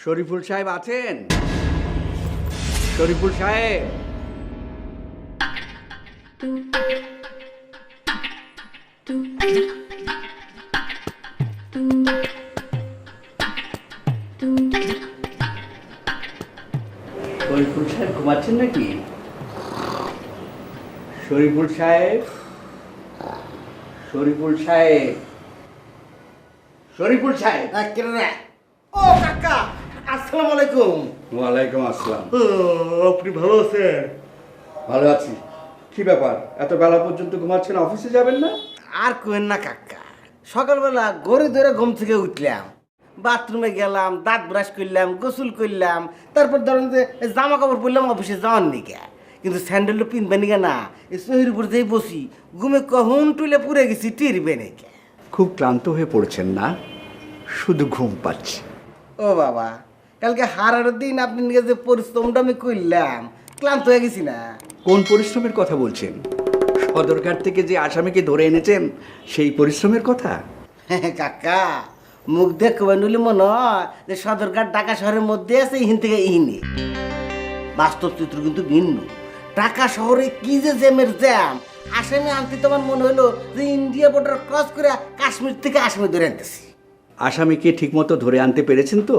শরীফুল সাহেব আছেন? শরীফুল সাহেব, শরীফুল সাহেব ঘুমাচ্ছেন নাকি? শরীফুল সাহেব, শরীফুল সাহেব, শরীফুল সাহেব। ও কাকা, আসসালামু আলাইকুম। ওয়ালাইকুম আসসালাম। আপনি ভালো আছেন? ভালো আছি। কি ব্যাপার, এত বেলা পর্যন্ত ঘুমাচ্ছেন? অফিসে যাবেন না? আর কোয়েন না কাকা, সকালবেলা গড়ে ধরে ঘুম থেকে উঠলাম, বাথরুমে গেলাম, দাঁত ব্রাশ করলাম, গোসল করলাম, তারপর ধরেন যে জামা কাপড় পরলাম অফিসে যাওয়ার নিকে। কিন্তু স্যান্ডেলটা পিনবে নিকে না, এই শরীর উপর যেই বসি ঘুমে কখন টুলে পুড়ে গেছি টিরবে নাকি। খুব ক্লান্ত হয়ে পড়েছেন না? শুধু ঘুম পাচ্ছে। ও বাবা, কালকে হারার দিন আপনি নিয়ে যে পরিশ্রমটা আমি করলাম, ক্লান্ত হয়ে গেছি না? কোন পরিশ্রমের কথা বলছেন? সদরঘাট থেকে যে আসামিকে ধরে এনেছেন সেই পরিশ্রমের কথা? কাকা, মুখ দেখবে নইলে মনে হয় যে সদরঘাট ঢাকা শহরের মধ্যে আছে, ইহিন থেকে ইহিনে। বাস্তব চিত্র কিন্তু ভিন্ন। ঢাকা শহরে কি যে জ্যামের জ্যাম, আসামি আনতে তোমার মনে হলো যে ইন্ডিয়া বর্ডার ক্রস করে কাশ্মীর থেকে আসামি ধরে আনতেছি। আসামিকে ঠিকমতো ধরে আনতে পেরেছেন তো?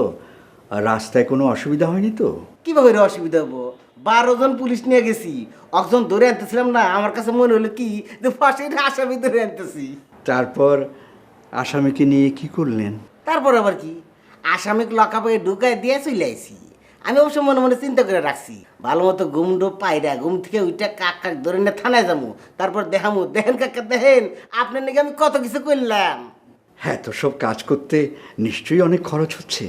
আর রাস্তায় কোনো অসুবিধা হয়নি তো? কিভাবে রে অসুবিধা হবো? 12 জন পুলিশ নিয়ে গেছি, একজন ধরে আনতেছিলাম না, আমার কাছে মনে হলো কি যে ফাঁসির আসামি ধরে আনতেছি। তারপর আসামিকে নিয়ে কি করলেন? তারপর আবার কি, আসামিকে লকাপে ঢুকাই দিয়ে চলে আইছি। আমি অবশ্য মনে মনে চিন্তা করে রাখছি, ভালো মতো ঘুমডো পাইরা ঘুম থেকে ওইটা কাক কাক ধরে নিয়ে থানায় যাবো, তারপর দেখামু, দেখেন কাকা দেখেন আপনার নাকি আমি কত কিছু করলাম। হ্যাঁ, তো সব কাজ করতে নিশ্চয়ই অনেক খরচ হচ্ছে।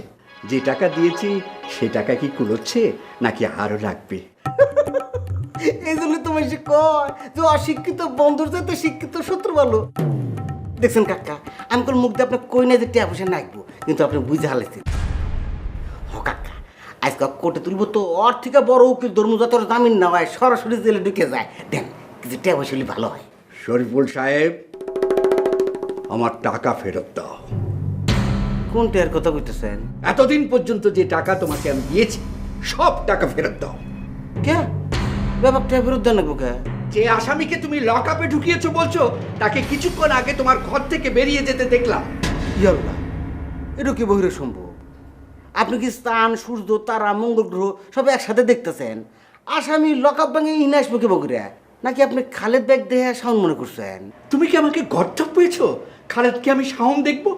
যে টাকা দিয়েছি সে টাকা কি কুলোচ্ছে নাকি আরও লাগবে? এই জন্য তোমার সে কয় যে অশিক্ষিত বন্ধুর চাইতে শিক্ষিত শত্রু ভালো। দেখছেন কাকা, আমি কোন মুখ দিয়ে আপনার কই না যে টিয়া পয়সা নাকবো, কিন্তু আপনি বুঝে হালাইছেন। হ কাকা, আজকে কোর্টে তুলবো তো ওর থেকে বড় উকিল ধর্ম যত জামিন না হয় সরাসরি জেলে ঢুকে যায়। দেন কিছু টিয়া পয়সা হলে ভালো হয়। শরীফুল সাহেব, আমার টাকা ফেরত দাও। কোন টিয়ার কথা কইতেছেন? এতদিন পর্যন্ত যে টাকা তোমাকে আমি দিয়েছি সব টাকা ফেরত দাও। কে ব্যাপার টিয়া ফেরত দেন নাকবো কে? যে আসামিকে তুমি লকআপে ঢুকিয়েছো বলছো, তাকে কিছুক্ষণ আগে তোমার ঘর থেকে বেরিয়ে যেতে দেখলাম। ইয়াল্লা, এটা কি বহিরে সম্ভব? আপনি কি স্থান, সূর্য, তারা, মঙ্গল গ্রহ সব একসাথে দেখতেছেন? আসামি লকআপ ভাঙে ইনে আসবো কে বগুড়া? নাকি আপনি খালেদ ব্যাগ দেখে সাউন্ড মনে করছেন? তুমি কি আমাকে গর্ধব পেয়েছো? খালেদকে আমি শাওন দেখবো?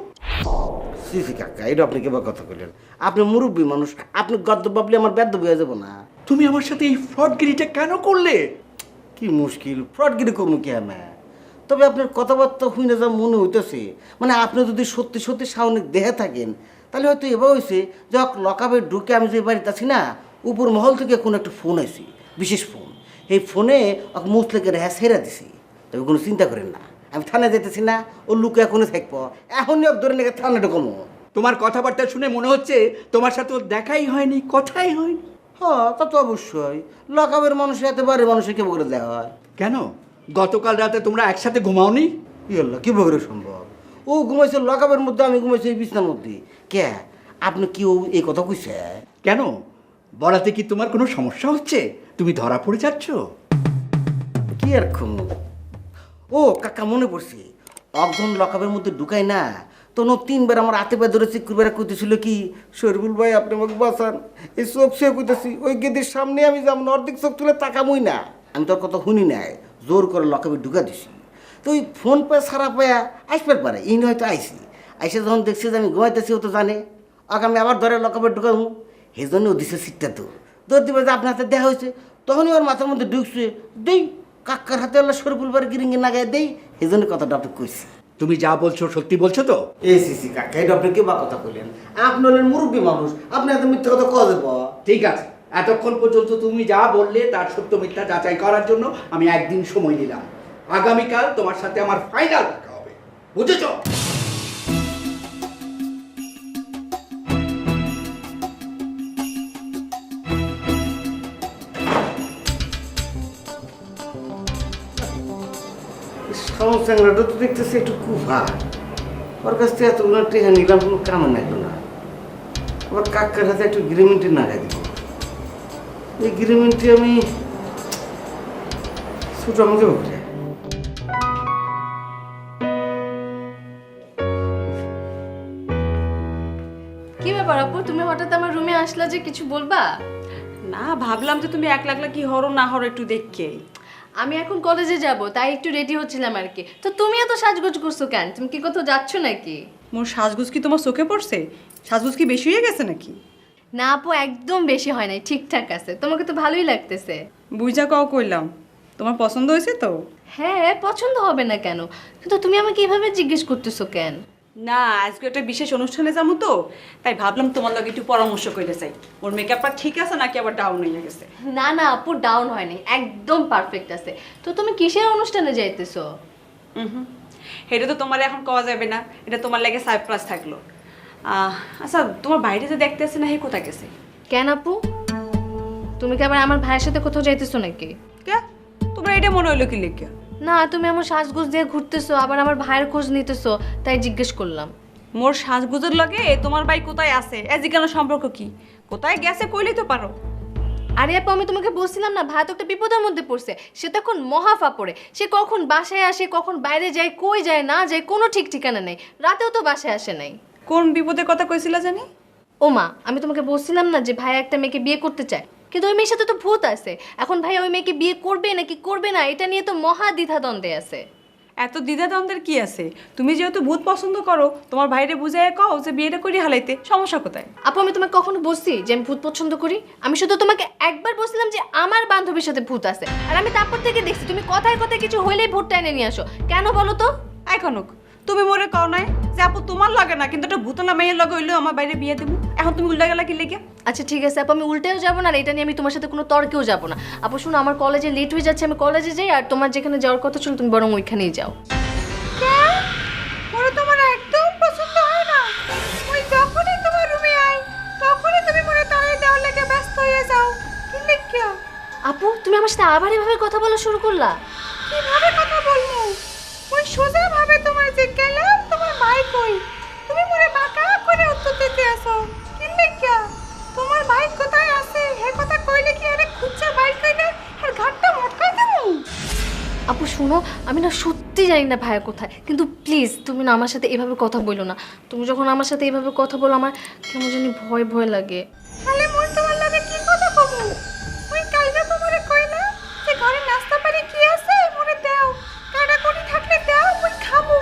সিসি কাকা, এটা আপনি কেবা কথা বললেন? আপনি মুরব্বী মানুষ, আপনি গদ্য ভাবলে আমার বেদ্য হয়ে যাবো না? তুমি আমার সাথে এই ফ্রডগিরিটা কেন করলে? কি মুশকিল, ফ্রডগিরি করবো কি আমি? তবে আপনার কথাবার্তা শুনে যা মনে হইতেছে, মানে আপনি যদি সত্যি সত্যি সাউন্ড দেখে থাকেন, তাহলে হয়তো এবার হয়েছে যে লকআপে ঢুকে আমি যে বাড়িতে আছি না, উপর মহল থেকে কোনো একটা ফোন আসি, বিশেষ ফোন। এই ফোনে মুসলেকে রেহা ছেড়ে দিছি। তবে কোনো চিন্তা করেন না, আমি থানায় যেতেছি না, ও লুকে এখনই থাকবো, এখনই ধরে নিয়ে থানায় ঢুকামো। তোমার কথাবার্তা শুনে মনে হচ্ছে তোমার সাথে ওর দেখাই হয়নি, কথাই হয়নি। হ্যাঁ, তা তো অবশ্যই। লকআপের মানুষের এত বাড়ির মানুষের কে বলে দেওয়া হয়? কেন, গতকাল রাতে তোমরা একসাথে ঘুমাওনি? ইল্লা, কি বলে সম্ভব? ও ঘুমাইছে লকআপের মধ্যে, আমি ঘুমাইছি এই বিছনার মধ্যে। কে আপনি কি ও এই কথা কইছে? কেন, বলাতে কি তোমার কোনো সমস্যা হচ্ছে? তুমি ধরা পড়ে যাচ্ছ? কি আর খুন? ও কাকা, মনে পড়ছে, একজন লকআপের মধ্যে ঢুকাই না, তখন 3বার আমার হাতে পায়ে ধরে চিকুরবেলা কইতেছিল কি, শরীফুল ভাই আপনি আমাকে বাঁচান, এই চোখ শুয়ে কইতেছি, ওই গেদের সামনে আমি যেমন অর্ধেক চোখ তুলে তাকামই না। আমি তোর কথা শুনি নাই, জোর করে লকআপে ঢুকা দিছি। তো ওই ফোন পে সারা পায়া আসবার পারে, ইন হয়তো আইসি। আইসে যখন দেখছি যে আমি ঘুমাইতেছি, ও তো জানে ওকে আমি আবার ধরে লকআপে ঢুকাবো, সেই জন্য ও দিছে সিটটা দৌড় দিবে যে আপনার হাতে দেখা হয়েছে। তখনই ওর মাথার মধ্যে ঢুকছে, দেই কাকার হাতে আল্লাহ শরীফুল ভাই গিরিঙ্গি নাগায় দেই, সেই জন্য কথাটা আপনি কইছি। তুমি যা বলছো সত্যি বলছো তো? এই সিসি কাকা, এটা আপনি কে বা কথা কইলেন? আপনি হলেন মুরব্বী মানুষ, আপনি এত মিথ্যা কথা কওয়া দেব? ঠিক আছে, এতক্ষণ পর্যন্ত তুমি যা বললে তার সত্য মিথ্যা যাচাই করার জন্য আমি একদিন সময় নিলাম। আগামীকাল তোমার সাথে আমার ফাইনাল দেখা হবে, বুঝেছো? সাউন্ড চ্যাংরাটা তো দেখতেছি একটু কুফা, ওর কাছ থেকে এতগুলো টেহা নিলাম, কোনো কামে লাগলো না। আবার কাকার হাতে একটু গ্রিমেন্টি নাগাই দিব। এই গ্রিমেন্টি আমি ছোট আমাকে বলে কি ব্যাপার আপু, তুমি হঠাৎ আমার রুমে আসলা যে, কিছু বলবা? না, ভাবলাম যে তুমি একলা একলা কি হরো না হরো একটু দেখকে। আমি এখন কলেজে যাব, তাই একটু রেডি হচ্ছিলাম আর কি। তো তুমি এত সাজগোজ করছো কেন? তুমি কি কোথাও যাচ্ছ নাকি? মোর সাজগুজ কি তোমার চোখে পড়ছে? সাজগুজ কি বেশি হয়ে গেছে নাকি? না আপু, একদম বেশি হয় নাই, ঠিকঠাক আছে। তোমাকে তো ভালোই লাগতেছে। বুঝা কাও কইলাম, তোমার পছন্দ হয়েছে তো? হ্যাঁ, পছন্দ হবে না কেন? কিন্তু তুমি আমাকে এভাবে জিজ্ঞেস করতেছো কেন? না, আজকে একটা বিশেষ অনুষ্ঠানে যাবো তো, তাই ভাবলাম তোমার লগে একটু পরামর্শ করে চাই। ওর মেকআপটা ঠিক আছে নাকি আবার ডাউন হয়ে গেছে? না না আপু, ডাউন হয়নি, একদম পারফেক্ট আছে। তো তুমি কিসের অনুষ্ঠানে যাইতেছো? হুম, এটা তো তোমার এখন কওয়া যাবে না, এটা তোমার লাগে সারপ্রাইজ থাকলো। আচ্ছা, তোমার বাইরে যে দেখতে আসছে না, হে কোথায় গেছে? কেন আপু, তুমি কি আবার আমার ভাইয়ের সাথে কোথাও যাইতেছো নাকি? কে তোমার এটা মনে হইলো কি লেখা? না, তুমি আমার সাজগোজ দিয়ে ঘুরতেছো, আবার আমার ভাইয়ের খোঁজ নিতেছো, তাই জিজ্ঞেস করলাম। মোর সাজগুজের লগে তোমার ভাই কোথায় আছে এজিকানো সম্পর্ক কি? কোথায় গেছে কইলেই তো পারো। আরে আপু, আমি তোমাকে বলছিলাম না, ভাই তো একটা বিপদের মধ্যে পড়ছে। সে তো এখন মহা ফাপড়ে। সে কখন বাসায় আসে, কখন বাইরে যায়, কই যায় না যায়, কোনো ঠিক ঠিকানা নেই। রাতেও তো বাসায় আসে নাই। কোন বিপদের কথা কইছিলা জানি? ও মা, আমি তোমাকে বলছিলাম না যে ভাই একটা মেয়েকে বিয়ে করতে চায়, কিন্তু ওই মেয়ের সাথে তো ভূত আছে। এখন ভাই ওই মেয়েকে বিয়ে করবে নাকি করবে না, এটা নিয়ে তো মহা দ্বিধাদ্বন্দ্বে আছে। এত দ্বিধাদ্বন্দ্বের কি আছে? তুমি যেহেতু ভূত পছন্দ করো, তোমার ভাইরে বুঝাইয়া কও যে বিয়েটা করি হালাইতে, সমস্যা কোথায়? আপু, আমি তোমাকে কখনো বলছি যে আমি ভূত পছন্দ করি? আমি শুধু তোমাকে একবার বলছিলাম যে আমার বান্ধবীর সাথে ভূত আছে, আর আমি তারপর থেকে দেখছি তুমি কথায় কথায় কিছু হইলেই ভূতটা এনে নিয়ে আসো। কেন বলো তো? আই কনক, তুমি মোরে কও নাই যে আপু তোমার লাগে না, কিন্তু একটা ভূতলা মেয়ের লগে হইলেও আমার বাইরে বিয়ে দেবো। এখন তুমি উল্টা গেলা কি লেগে? আচ্ছা ঠিক আছে আপু, আমি উল্টেও যাবো না, আর এটা নিয়ে আমি তোমার সাথে কোনো তর্কেও যাবো না। আপু শোনো, আমার কলেজে লেট হয়ে যাচ্ছে, আমি কলেজে যাই, আর তোমার যেখানে যাওয়ার কথা ছিল তুমি বরং ওইখানেই যাও। মোরে তোমার একদম পছন্দ হয় না। ওই যখনই তোমার রুমে আই, তখনই তুমি মোরে তাড়াই দেওয়ার লাগে ব্যস্ত হয়ে যাও। কি লেগে? আপু, তুমি আমার সাথে আবার এভাবে কথা বলা শুরু করলা? কিভাবে কথা বলবো? ওই সোজা ভাবে তোমার যে গেলাম তোমার ভাই কই, তুমি মোরে বাঁকা করে উত্তর দিতে আসো। কি লেগে? তোমার ভাই কোথায় আছে হে কথা কইলে কি আরে খুঁজা বাইর কইনা আর ঘাটটা মটকাই দেবো? আপু শোনো, আমি না সত্যি জানি না ভাইয়া কোথায়, কিন্তু প্লিজ তুমি না আমার সাথে এভাবে কথা বলো না। তুমি যখন আমার সাথে এভাবে কথা বলো, আমার কেমন জানি ভয় ভয় লাগে। তাহলে মোর তোমার লাগে কি কথা কব? ওই কালকে তোমারে কইলা যে ঘরে নাস্তা পানি কি আছে মোরে দাও, কাটা কোটি থাকলে দাও, মই খাবো।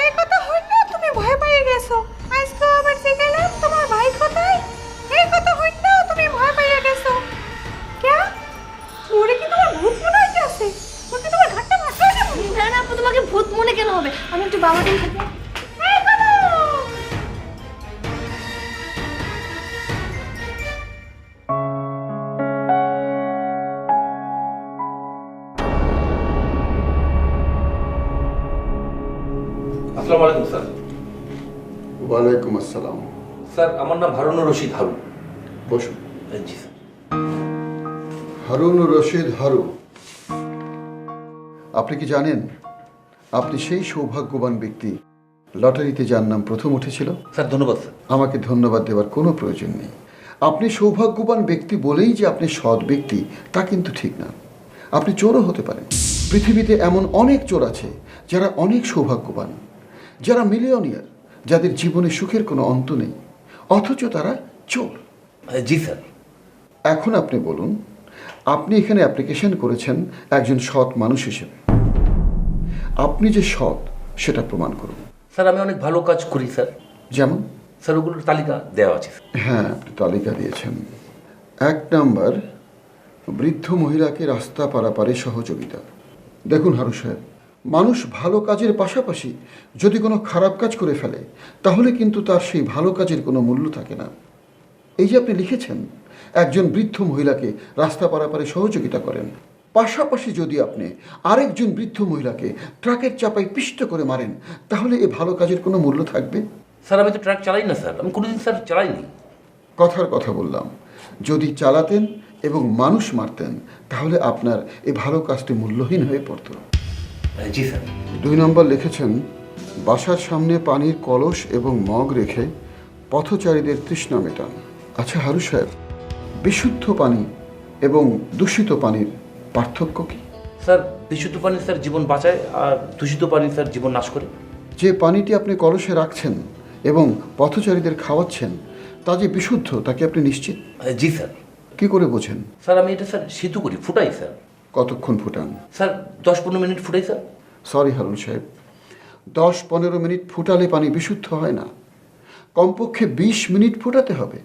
এই কথা হই না, তুমি ভয় পেয়ে গেছো। আজকে আবার যে গেলাম তোমার ভাই কোথায়, এই কথা হই না, তুমি ভয় পেয়ে গেছো। কে? মোরে কি তোমার ভূত মনে হইতাছে? মোকে তোমার ঘাটটা মাথায় দেবো? না না আপু, তোমাকে ভূত মনে কেন হবে? আমি একটু বাবা দিন থাকি। এই কথা! আসসালামু আলাইকুম স্যার। ওয়ালাইকুম আসসালাম। স্যার, আমার নাম হারুনুর রশিদ হারু। বসুন। জি স্যার। হারুনুর রশিদ হারু, আপনি কি জানেন আপনি সেই সৌভাগ্যবান ব্যক্তি লটারিতে যার নাম প্রথম উঠেছিল? স্যার ধন্যবাদ স্যার। আমাকে ধন্যবাদ দেওয়ার কোনো প্রয়োজন নেই। আপনি সৌভাগ্যবান ব্যক্তি বলেই যে আপনি সৎ ব্যক্তি তা কিন্তু ঠিক না। আপনি চোরও হতে পারেন। পৃথিবীতে এমন অনেক চোর আছে যারা অনেক সৌভাগ্যবান, যারা মিলিয়নিয়ার, যাদের জীবনে সুখের কোনো অন্ত নেই, অথচ তারা চোর। জি স্যার। এখন আপনি বলুন, আপনি এখানে অ্যাপ্লিকেশন করেছেন একজন সৎ মানুষ হিসেবে। আপনি যে সৎ সেটা প্রমাণ করুন। স্যার, আমি অনেক ভালো কাজ করি স্যার। যেমন? স্যার, ওগুলোর তালিকা দেওয়া আছে। হ্যাঁ, আপনি তালিকা দিয়েছেন। 1 নাম্বার, বৃদ্ধ মহিলাকে রাস্তা পারাপারে সহযোগিতা। দেখুন হারু সাহেব, মানুষ ভালো কাজের পাশাপাশি যদি কোনো খারাপ কাজ করে ফেলে তাহলে কিন্তু তার সেই ভালো কাজের কোনো মূল্য থাকে না। এই যে আপনি লিখেছেন একজন বৃদ্ধ মহিলাকে রাস্তা পারাপারে সহযোগিতা করেন, পাশাপাশি যদি আপনি আরেকজন বৃদ্ধ মহিলাকে ট্রাকের চাপায় পিষ্ট করে মারেন, তাহলে এ ভালো কাজের কোনো মূল্য থাকবে? স্যার, আমি তো ট্রাক চালাই না স্যার। আমি কোনোদিন স্যার চালাইনি। কথার কথা বললাম, যদি চালাতেন এবং মানুষ মারতেন তাহলে আপনার এই ভালো কাজটি মূল্যহীন হয়ে পড়ত। জি স্যার। 2 নম্বর লিখেছেন বাসার সামনে পানির কলস এবং মগ রেখে পথচারীদের তৃষ্ণা মেটান। আচ্ছা হারু সাহেব, বিশুদ্ধ পানি এবং দূষিত পানির পার্থক্য কি? স্যার বিশুদ্ধ পানি স্যার জীবন বাঁচায়, আর দূষিত পানি স্যার জীবন নাশ করে। যে পানিটি আপনি কলসে রাখছেন এবং পথচারীদের খাওয়াচ্ছেন তা যে বিশুদ্ধ তাকে আপনি নিশ্চিত? জি স্যার। কি করে বোঝেন? স্যার আমি এটা স্যার সিদ্ধ করি, ফুটাই স্যার। কতক্ষণ ফুটান? স্যার 10-15 মিনিট ফুটাই স্যার। সরি হারুন সাহেব, 10-15 মিনিট ফুটালে পানি বিশুদ্ধ হয় না, কমপক্ষে 20 মিনিট ফুটাতে হবে।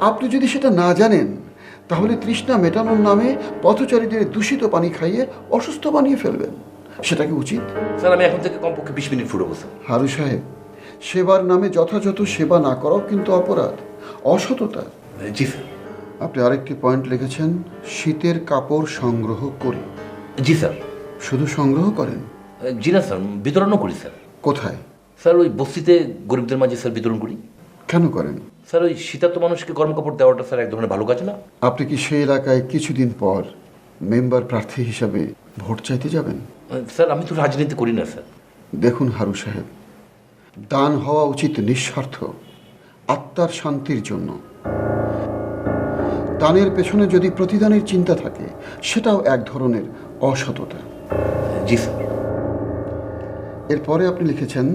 আপনি যদি সেটা না জানেন তাহলে তৃষ্ণা মেটানোর নামে পথচারীদের দূষিত পানি খাইয়ে অসুস্থ বানিয়ে ফেলবেন। সেটা কি উচিত? স্যার আমি এখন থেকে কমপক্ষে 20 মিনিট ফুটাবো স্যার। হারু সাহেব, সেবার নামে যথাযথ সেবা না করাও কিন্তু অপরাধ, অসততা। জি স্যার। আপনি আরেকটি পয়েন্ট লিখেছেন, শীতের কাপড় সংগ্রহ করি। জি স্যার। শুধু সংগ্রহ করেন? জি না স্যার, বিতরণও করি স্যার। কোথায়? স্যার ওই বস্তিতে গরিবদের মাঝে স্যার বিতরণ করি। কেন করেন? স্যার ওই শীতার্ত মানুষকে গরম কাপড় দেওয়াটা স্যার এক ধরনের ভালো কাজ না? আপনি কি সেই এলাকায় কিছুদিন পর মেম্বার প্রার্থী হিসাবে ভোট চাইতে যাবেন? স্যার আমি তো রাজনীতি করি না স্যার। দেখুন হারু সাহেব, দান হওয়া উচিত নিঃস্বার্থ, আত্মার শান্তির জন্য। দানের পেছনে যদি প্রতিদানের চিন্তা থাকে সেটাও এক ধরনের অসততা। জি স্যার। এরপরে আপনি লিখেছেন,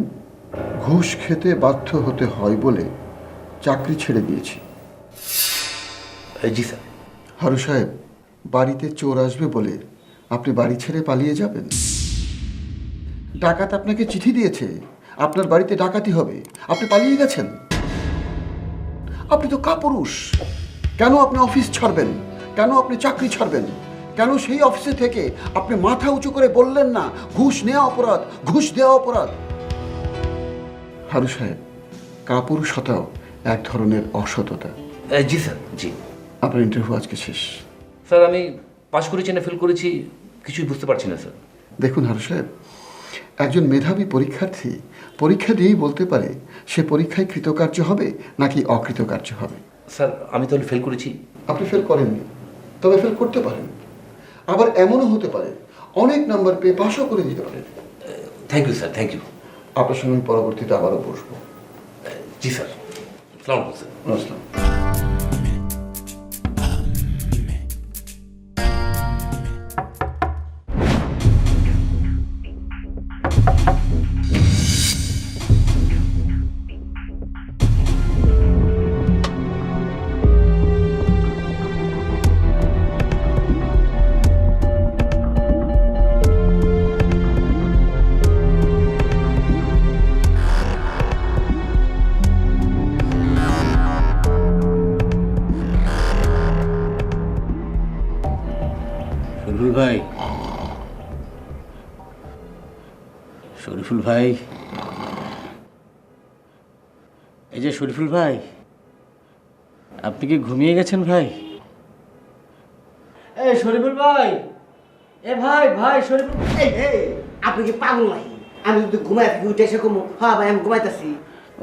ঘুষ খেতে বাধ্য হতে হয় বলে চাকরি ছেড়ে দিয়েছি। জি স্যার। হারু সাহেব, বাড়িতে চোর আসবে বলে আপনি বাড়ি ছেড়ে পালিয়ে যাবেন? ডাকাত আপনাকে চিঠি দিয়েছে আপনার বাড়িতে ডাকাতি হবে, আপনি পালিয়ে গেছেন? আপনি তো কাপুরুষ। কেন আপনি অফিস ছাড়বেন? কেন আপনি চাকরি ছাড়বেন? কেন সেই অফিসে থেকে আপনি মাথা উঁচু করে বললেন না ঘুষ নেওয়া অপরাধ, ঘুষ দেওয়া অপরাধ? হারু সাহেব, কাপুরুষতাও এক ধরনের অসততা। জি স্যার। জি। আপনার ইন্টারভিউ আজকে শেষ। স্যার আমি পাস করেছি না ফেল করেছি কিছুই বুঝতে পারছি না স্যার। দেখুন হারু সাহেব, একজন মেধাবী পরীক্ষার্থী পরীক্ষা দিয়েই বলতে পারে সে পরীক্ষায় কৃতকার্য হবে নাকি অকৃতকার্য হবে। স্যার আমি তাহলে ফেল করেছি? আপনি ফেল করেননি, তবে ফেল করতে পারেন। আবার এমনও হতে পারে অনেক নাম্বার পেয়ে পাশও করে দিতে পারেন। Thank you sir, thank you. আপনার সঙ্গে আমি পরবর্তীতে আবারও বসবো। জি স্যার। আসসালামু আলাইকুম স্যার। নমস্কার। শরীফুল ভাই, শরীফুল ভাই, এই যে শরীফুল ভাই, আপনি কি ঘুমিয়ে গেছেন ভাই? এই শরীফুল ভাই, এ ভাই ভাই শরীফুল, এই আপনি কি পাগল নাই? আমি যদি ঘুমাই থাকি উঠে এসে কমু, হ্যাঁ ভাই আমি ঘুমাইতেছি।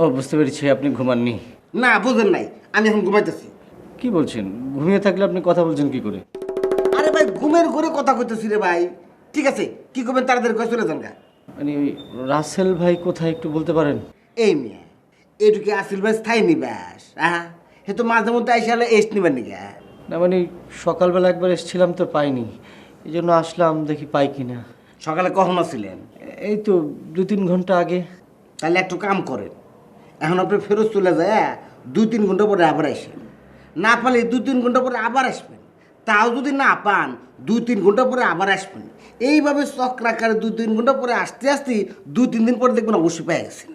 ও বুঝতে পেরেছি, আপনি ঘুমাননি। না বুঝেন নাই, আমি এখন ঘুমাইতেছি। কি বলছেন? ঘুমিয়ে থাকলে আপনি কথা বলছেন কি করে? আরে ভাই ঘুমের ঘরে কথা কইতেছি রে ভাই। ঠিক আছে, কি করবেন তাড়াতাড়ি করে চলে যান গা। মানে ওই রাসেল ভাই কোথায় একটু বলতে পারেন? এই মিয়া, এটুকি আসিল ভাই স্থায়ী নিবাস। হ্যাঁ, হে তো মাঝে মধ্যে আইসা হলে এসে নিবেন নিগা। না মানে সকালবেলা একবার এসেছিলাম তো পাইনি, এই জন্য আসলাম দেখি পাই কিনা। সকালে কখন আসছিলেন? এই তো 2-3 ঘন্টা আগে। তাহলে একটু কাম করেন, এখন আপনি ফেরত চলে যায় 2-3 ঘন্টা পরে আবার আসেন। না পারলে 2-3 ঘন্টা পরে আবার আসবেন। তাও যদি না পান 2-3 ঘন্টা পরে আবার আসবেন। এইভাবে চক্রাকারে 2-3 ঘন্টা পরে আসতে আসতে 2-3 দিন পরে দেখবেন অবশ্যই পেয়ে গেছেন।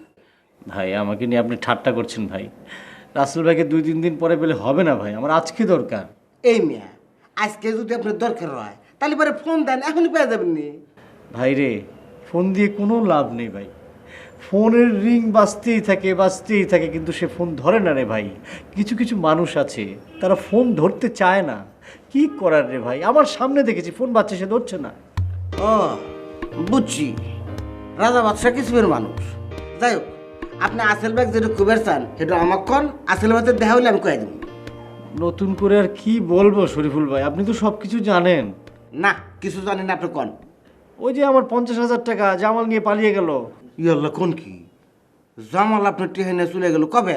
ভাই আমাকে নিয়ে আপনি ঠাট্টা করছেন ভাই। রাসেল ভাইকে 2-3 দিন পরে পেলে হবে না ভাই, আমার আজকে দরকার। এই মিয়া, আজকে যদি আপনার দরকার হয় তাহলে পরে ফোন দেন, এখনই পেয়ে যাবেন নি। ভাই রে, ফোন দিয়ে কোনো লাভ নেই ভাই। ফোনের রিং বাজতেই থাকে কিন্তু সে ফোন ধরে না রে ভাই। কিছু কিছু মানুষ আছে তারা ফোন ধরতে চায় না, কি করার রে ভাই? আমার সামনে দেখেছি ফোন বাজছে, সে ধরছে না। ও বুঝছি, রাজা বাদশাহ কিসিমের মানুষ। যাই হোক, আপনি আসেল ব্যাগ যেটা কুবের চান সেটা আমার কন, আসেল ব্যাগের দেখা হইলে আমি কয়ে দেব। নতুন করে আর কি বলবো শরীফুল ভাই, আপনি তো সব কিছু জানেন। না, কিছু জানি না, আপনি কন। ওই যে আমার 50,000 টাকা জামাল নিয়ে পালিয়ে গেল। ইয়াল্লা, কোন কি? জামাল আপনার ট্রেনে চলে গেল কবে?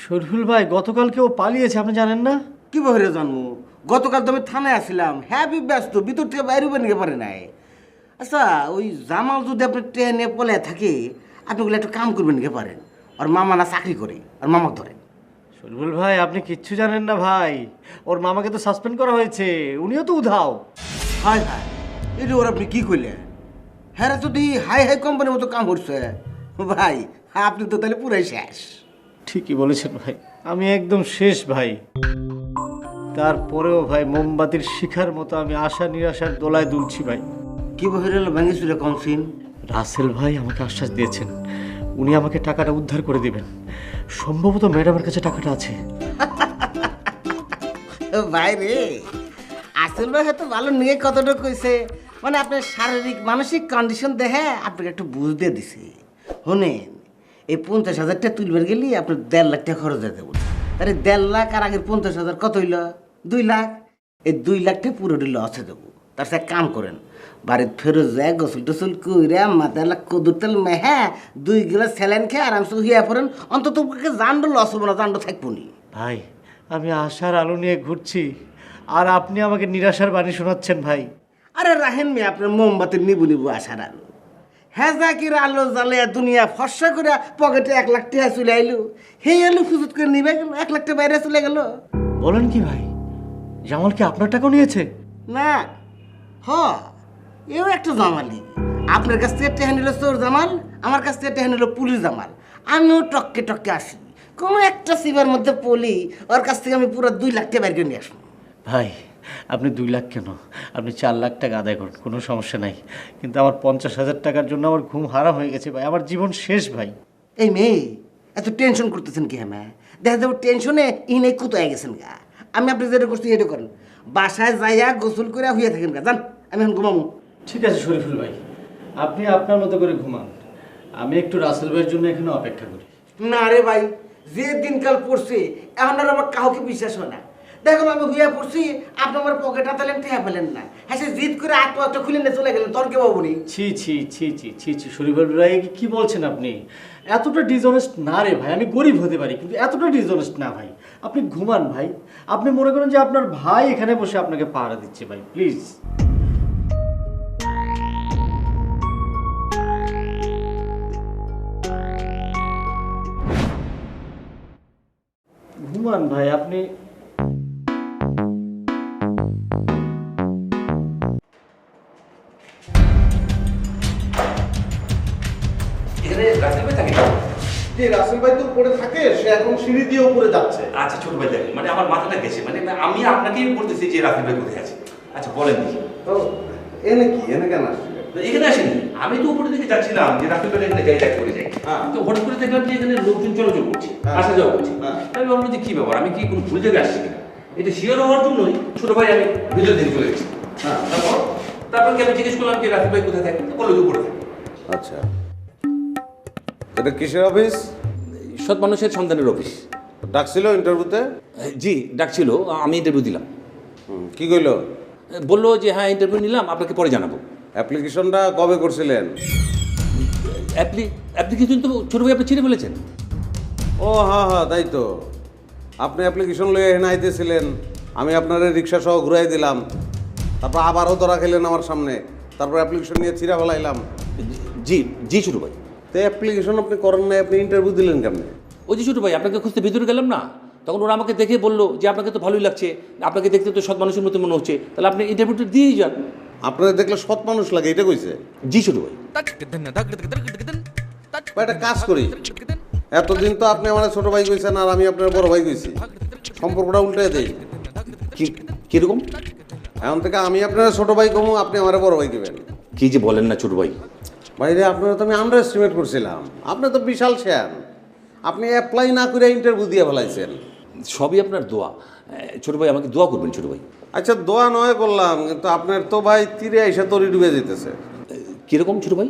শরীফুল ভাই গতকালকে ও পালিয়েছে, আপনি জানেন না? কি বহিরে জানবো? গতকাল তো আমি থানায় আসছিলাম, হ্যাপি ব্যস্ত, ভিতর থেকে বাইরে বেরিয়ে পারে নাই। আচ্ছা, ওই জামাল যদি আপনার ট্রেনে পলে থাকে, আপনি ওগুলো একটু কাম করবেন নিতে পারেন। আর মামা না চাকরি করে, আর মামাকে ধরেন। শরীফুল ভাই আপনি কিচ্ছু জানেন না ভাই, ওর মামাকে তো সাসপেন্ড করা হয়েছে, উনিও তো উধাও। হাই হাই, এটা ওর আপনি কি করলেন? হ্যাঁ যদি হাই হাই কোম্পানির মতো কাম করছে ভাই, আপনি তো তাহলে পুরাই শেষ। ঠিকই বলেছেন ভাই, আমি একদম শেষ ভাই। তারপরেও ভাই মোমবাতির শিখার মতো আমি আশা নিরাশার দোলায় দুলছি ভাই। কি বহিরে ভেঙে চুরে কমছিন? রাসেল ভাই আমাকে আশ্বাস দিয়েছেন উনি আমাকে টাকাটা উদ্ধার করে দিবেন। সম্ভবত ম্যাডামের কাছে টাকাটা আছে। ভাই রে, আসল ভাই হয়তো ভালো নিয়ে কতটা কইছে, মানে আপনার শারীরিক মানসিক কন্ডিশন দেখে আপনাকে একটু বুঝতে দিছি। শোনেন, এই 50,000 টাকা তুলবার গেলে আপনার 1.5 লাখ টাকা খরচ হয়ে যাবে। তাহলে 1.5 লাখ আর আগের 50,000 কত হইল? 2 লাখ। এই 2 লাখ টাকা পুরো লসে দেবো। তার সাথে এক কাম করেন, বাড়ির ফেরত যায় গোসল টোসল কইরা মাথায় কদুর তেল মেহা 2 গ্লাস স্যালাইন খেয়ে আরামসে হইয়া পড়েন, অন্তত জান্ড লস হবো না, জান্ড থাকবো নি। ভাই আমি আশার আলো নিয়ে ঘুরছি, আর আপনি আমাকে নিরাশার বাণী শোনাচ্ছেন ভাই। আরে রাহেন মেয়ে, আপনার মোমবাতি নিবু নিবু আসার আলো। হ্যাঁ যা কি আলো জ্বালিয়া দুনিয়া ফর্সা করে পকেটে 1 লাখ টাকা চলে আইলো, সেই আলু ফুজুত করে নিবে গেল, 1 লাখ টাকা বাইরে চলে গেল। বলেন কি ভাই, জামাল কি আপনার টাকাও নিয়েছে? না, হ, এও একটা জামালি। আপনার কাছ থেকে টেহা নিল চোর জামাল, আমার কাছ থেকে টেহা নিল পুলিশ জামাল। আমিও টককে টককে আসি, কোনো একটা সিবার মধ্যে পলি, ওর কাছ থেকে আমি পুরো 2 লাখ টাকা বাইরে নিয়ে আসবো। ভাই আপনি 2 লাখ কেন, আপনি 4 লাখ টাকা আদায় করুন, কোনো সমস্যা নাই। কিন্তু আমার 50,000 টাকার জন্য আমার ঘুম হারাম হয়ে গেছে ভাই, আমার জীবন শেষ ভাই। এই মেয়ে, এত টেনশন করতেছেন কি? হ্যাঁ, দেখা যাবো টেনশনে ইনে কুতায় গেছেন গা। আমি আপনি যেটা করছি এটা করেন, বাসায় যাইয়া গোসল করে হইয়া থাকেন গা, জান আমি এখন ঘুমাবো। ঠিক আছে শরীফুল ভাই, আপনি আপনার মতো করে ঘুমান, আমি একটু রাসেল ভাইয়ের জন্য এখানে অপেক্ষা করি। না রে ভাই, যে দিনকাল পড়ছে এখন আর আমার কাউকে বিশ্বাস হয় না। দেখুন আমি হইয়া পড়ছি, আপনি আমার পকেট হাতালেন, ঠেয়া পেলেন না, হ্যাঁ সে জিদ করে আত্মহত্যা খুলে নিয়ে চলে গেলেন, তোর কে বাবুনি? ছি ছি ছি ছি ছি ছি শরীফুল ভাই, কি বলছেন আপনি? এতটা ডিসঅনেস্ট না রে ভাই, আমি গরিব হতে পারি কিন্তু এতটা ডিসঅনেস্ট না ভাই। আপনি ঘুমান ভাই, আপনি মনে করেন যে আপনার ভাই এখানে বসে আপনাকে পাহারা দিচ্ছে ভাই, প্লিজ। ঘুমান ভাই আপনি। এখানে রাসেল ভাই থাকে? যে রাসেল ভাই তো উপরে থাকে, সে এখন সিঁড়ি দিয়ে উপরে যাচ্ছে। আচ্ছা ছোট ভাই থাকে, মানে আমার মাথাটা গেছে, মানে আমি আপনাকেই বলতেছি যে রাসেল ভাই কোথায় আছে। আচ্ছা বলেন দেখি। তো এনে কি, এনে কেন আসছে? এখানে আসেনি, আমি তো উপরে দিকে যাচ্ছিলাম যে রাসেল ভাই এখানে গাড়ি ট্যাক করে যাই। হ্যাঁ। তো হঠাৎ করে দেখলাম যে এখানে লোকজন চলাচল করছে, হ্যাঁ। আসা যাওয়া করছে। হ্যাঁ। আমি ভাবলাম যে কি ব্যাপার, আমি কি কোনো ভুল জায়গায় আসছি কিনা। এটা শিওর হওয়ার জন্যই ছোট ভাই আমি ভিতর দিকে চলে গেছি। হ্যাঁ। তারপর কি আমি জিজ্ঞেস করলাম যে রাসেল ভাই কোথায় থাকে, তো বললো যে উপরে থাকে। আচ্ছা, এটা কিসের অফিস? সৎ মানুষের সন্তানের অফিস। ডাকছিল ইন্টারভিউতে? জি ডাকছিল, আমি ইন্টারভিউ দিলাম। কি কইলো? বললো যে হ্যাঁ ইন্টারভিউ নিলাম, আপনাকে পরে জানাবো। অ্যাপ্লিকেশনটা কবে করছিলেন? অ্যাপ্লিকেশন তো ছোট ভাই আপনি ছিঁড়ে ফেলেছেন। ও হ্যাঁ হ্যাঁ, তাই তো। আপনি অ্যাপ্লিকেশন লয়ে এখানে আইতেছিলেন, আমি আপনার রিক্সা সহ ঘুরাই দিলাম, তারপর আবারও ধরা খেলেন আমার সামনে, তারপর অ্যাপ্লিকেশন নিয়ে ছিঁড়া ফেলাইলাম। জি জি ছোট ভাই। তো অ্যাপ্লিকেশন আপনি করেন নাই, আপনি ইন্টারভিউ দিলেন কেমনে? ওই যে ছোট ভাই আপনাকে খুঁজতে ভিতরে গেলাম না, তখন ওরা আমাকে দেখে বললো যে আপনাকে তো ভালোই লাগছে, আপনাকে দেখতে তো সৎ মানুষের মতো মনে হচ্ছে, তাহলে আপনি ইন্টারভিউটা দিয়েই যান। আপনাদের দেখলে সৎ মানুষ লাগে, এটা কইছে? জি ছোট ভাই। বা একটা কাজ করি, এতদিন তো আপনি আমার ছোট ভাই কইছেন আর আমি আপনার বড় ভাই কইছি, সম্পর্কটা উল্টে দেই। কীরকম? এখন থেকে আমি আপনার ছোট ভাই কমু, আপনি আমার বড় ভাই দিবেন। কি যে বলেন না ছোট ভাই। বাইরে আপনারা তো আমি আন্ডার এস্টিমেট করছিলাম, আপনি তো বিশাল শেয়ার, আপনি অ্যাপ্লাই না করে ইন্টারভিউ দিয়ে ফেলাইছেন। সবই আপনার দোয়া ছোট ভাই, আমাকে দোয়া করবেন ছোট ভাই। আচ্ছা দোয়া নয় করলাম, কিন্তু আপনার তো ভাই তীরে এসে তরি ডুবে যেতেছে। কীরকম ছোট ভাই?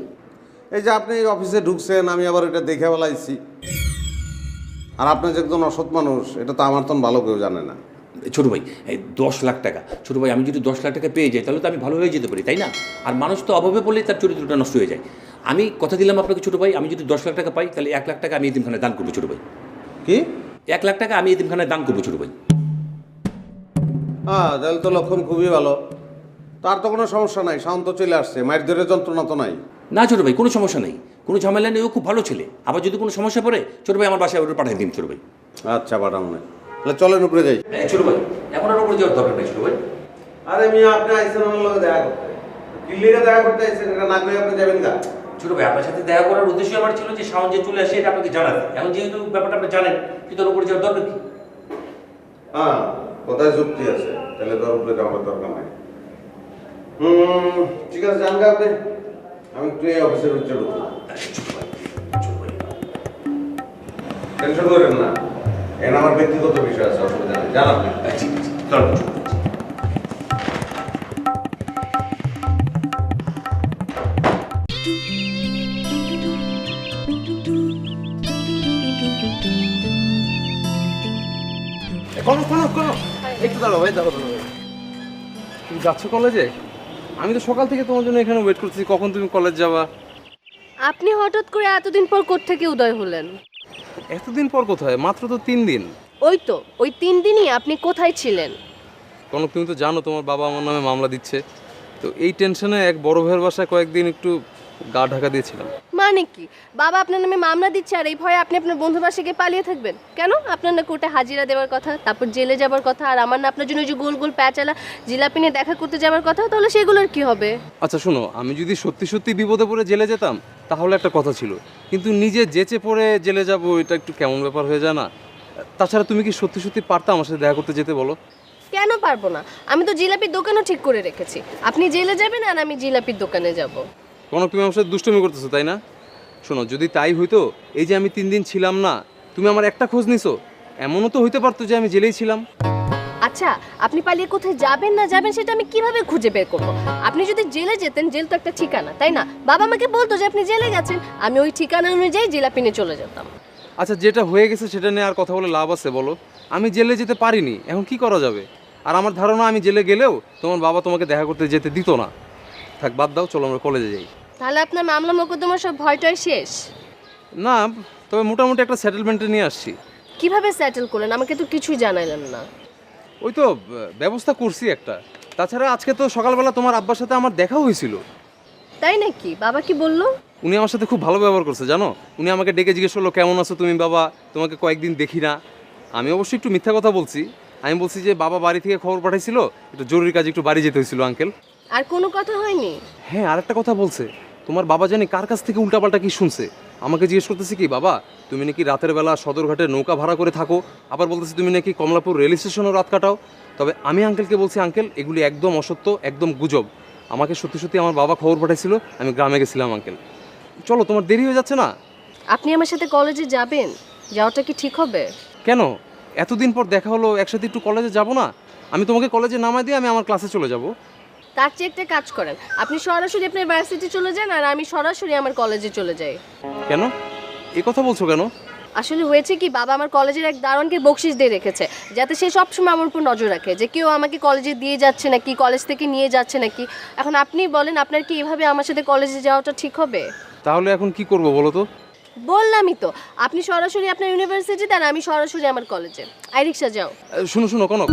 এই যে আপনি অফিসে ঢুকছেন, আমি আবার এটা দেখে ফেলাইছি, আর আপনি যে একজন অসৎ মানুষ এটা তো আমার তো ভালো কেউ জানে না। ছোটো ভাই 10 লাখ টাকা, ছোটো ভাই আমি যদি 10 লাখ টাকা পেয়ে যাই তাহলে তো আমি ভালো হয়ে যেতে পারি, তাই না? আর মানুষ তো অভাবে পড়লে তার চরিত্রটা নষ্ট হয়ে যায়। আমি কথা দিলাম আপনাকে ছোটো ভাই, আমি যদি 10 লাখ টাকা পাই তাহলে 1 লাখ টাকা আমি এতিমখানায় দান করবো ছোটো ভাই। কি? 1 লাখ টাকা আমি এতিমখানায় দান করবো ছোটো ভাই। হ্যাঁ, তাহলে তো লক্ষণ খুবই ভালো। তার তো কোনো সমস্যা নাই, শান্ত চলে আসছে, মায়ের ধরে যন্ত্রণা তো নাই। না ছোটো ভাই, কোনো সমস্যা নেই, কোনো ঝামেলা নেই, ও খুব ভালো ছেলে। আবার যদি কোনো সমস্যা পড়ে ছোটো ভাই আমার বাসায় ওটা পাঠিয়ে দিন ছোটো ভাই। আচ্ছা, পাঠাবো না। তাহলে চলেন উপরে যাই। ছোটো ভাই এখন আর উপরে যাওয়ার দরকার নেই ছোটো ভাই। আরে মিয়া, আপনি আইসেন আমার লগে দেখা করতে, দিল্লিতে দেখা করতে আইসেন, এটা না করে আপনি যাবেন না। ছোটো ভাই আপনার সাথে দেখা করার উদ্দেশ্য আমার ছিল যে শাওন যে চলে আসে এটা আপনাকে জানাতে। এখন যেহেতু ব্যাপারটা আপনি জানেন, কিন্তু ওর উপরে যাওয়ার দরকার কি? হ্যাঁ, কোথায় যুক্তি আছে, তাহলে তোর উপরে যাওয়ার দরকার নাই। ঠিক আছে, জানগা আপনি, আমি একটু এই অফিসের ভিতরে ঢুকবো। টেনশন করেন না, এটা আমার ব্যক্তিগত বিষয় আছে, অসুবিধা নেই, জান আপনি। ঠিক আছে, চলো। একটু দাঁড়াও ভাই, দাঁড়াও। তুমি যাচ্ছ কলেজে? আমি তো সকাল থেকে তোমার জন্য এখানে ওয়েট করতেছি, কখন তুমি কলেজ যাবা। আপনি হঠাৎ করে এতদিন পর কোত্থেকে উদয় হলেন? এতদিন পর কোথায়? মাত্র তো 3 দিন। ওই 3 দিনই আপনি কোথায় ছিলেন? কনক, তুমি তো জানো তোমার বাবা আমার নামে মামলা দিচ্ছে, তো এই টেনশনে এক বড় ভাইয়ের বাসায় কয়েকদিন একটু গা ঢাকা দিয়েছিলাম। মানে কি, বাবা আপনার নামে মামলা দিচ্ছে আর এই ভয়ে আপনি আপনার বন্ধু বাসায় গিয়ে পালিয়ে থাকবেন কেন? আপনার না কোর্টে হাজিরা দেওয়ার কথা, তারপর জেলে যাবার কথা, আর আমার না আপনার জন্য যে গোল গোল প্যাচালা জিলাপি নিয়ে দেখা করতে যাওয়ার কথা, তাহলে সেগুলোর কি হবে? আচ্ছা শোনো, আমি যদি সত্যি সত্যি বিপদে পড়ে জেলে যেতাম তাহলে একটা কথা ছিল, কিন্তু নিজে যেচে পড়ে জেলে যাব, এটা একটু কেমন ব্যাপার হয়ে যায় না? তাছাড়া তুমি কি সত্যি সত্যি পারতা আমার সাথে দেখা করতে যেতে বলো? কেন পারবো না? আমি তো জিলাপির দোকানও ঠিক করে রেখেছি, আপনি জেলে যাবেন আর আমি জিলাপির দোকানে যাব। কোনো তুমি আমার সাথে দুষ্টুমি করতেছো তাই না? শোনো, যদি তাই হইতো, এই যে আমি 3 দিন ছিলাম না, তুমি আমার একটা খোঁজ নিছো, এমনও তো হইতে পারতো যে আমি জেলেই ছিলাম। আচ্ছা, আপনি পালিয়ে কোথায় যাবেন না যাবেন সেটা আমি কিভাবে খুঁজে বের করবো? আপনি যদি জেলে যেতেন, জেল তো একটা ঠিকানা, তাই না? বাবা আমাকে বলতো যে আপনি জেলে গেছেন, আমি ওই ঠিকানা অনুযায়ী জিলাপি নিয়ে চলে যেতাম। আচ্ছা, যেটা হয়ে গেছে সেটা নিয়ে আর কথা বলে লাভ আছে বলো? আমি জেলে যেতে পারিনি, এখন কি করা যাবে? আর আমার ধারণা আমি জেলে গেলেও তোমার বাবা তোমাকে দেখা করতে যেতে দিত না। থাক, বাদ দাও, চলো আমরা কলেজে যাই। তাহলে আপনার মামলা মোকদ্দমা সব ভয়টাই শেষ? না, তবে মোটামুটি একটা সেটেলমেন্টে নিয়ে আসছি। কিভাবে সেটেল করলেন? আমাকে তো কিছুই জানাইলেন না। ওই তো ব্যবস্থা করছি একটা। তাছাড়া আজকে তো সকালবেলা তোমার আব্বার সাথে আমার দেখা হয়েছিল। তাই নাকি? বাবা কি বললো? উনি আমার সাথে খুব ভালো ব্যবহার করছে জানো। উনি আমাকে ডেকে জিজ্ঞেস করলো, কেমন আছো তুমি বাবা, তোমাকে কয়েকদিন দেখি না। আমি অবশ্যই একটু মিথ্যা কথা বলছি। আমি বলছি যে বাবা বাড়ি থেকে খবর পাঠাইছিল, একটু জরুরি কাজে একটু বাড়ি যেতে হয়েছিল আঙ্কেল। আর কোনো কথা হয়নি? হ্যাঁ, আরেকটা কথা বলছে, তোমার বাবা জানি কার কাছ থেকে উল্টাপাল্টা কি শুনছে। আমাকে জিজ্ঞেস করতেছে কি, বাবা তুমি নাকি রাতের বেলা সদরঘাটে নৌকা ভাড়া করে থাকো, আবার বলতেছে তুমি নাকি কমলাপুর রেল স্টেশনেও রাত কাটাও। তবে আমি আঙ্কেলকে বলছি, আঙ্কেল এগুলি একদম অসত্য, একদম গুজব। আমাকে সত্যি সত্যি আমার বাবা খবর পাঠাইছিল, আমি গ্রামে গেছিলাম আঙ্কেল। চলো, তোমার দেরি হয়ে যাচ্ছে না? আপনি আমার সাথে কলেজে যাবেন? যাওয়াটা কি ঠিক হবে? কেন? এতদিন পর দেখা হলো, একসাথে একটু কলেজে যাব না? আমি তোমাকে কলেজে নামাই দিয়ে আমি আমার ক্লাসে চলে যাব। তার চেয়ে একটা কাজ করেন, আপনি সরাসরি আপনার ভার্সিটি চলে যান আর আমি সরাসরি আমার কলেজে চলে যাই। কেন এই কথা বলছো কেন? আসলে হয়েছে কি, বাবা আমার কলেজের এক দারোয়ানকে বকশিশ দিয়ে রেখেছে, যাতে সে সবসময় আমার উপর নজর রাখে যে কেউ আমাকে কলেজে দিয়ে যাচ্ছে নাকি, কলেজ থেকে নিয়ে যাচ্ছে নাকি। এখন আপনি বলেন, আপনার কি এভাবে আমার সাথে কলেজে যাওয়াটা ঠিক হবে? তাহলে এখন কি করব বলো তো? বললামই তো, আপনি সরাসরি আপনার ইউনিভার্সিটিতে আর আমি সরাসরি আমার কলেজে। আই রিক্সা যাও। শুনো শুনো কনক,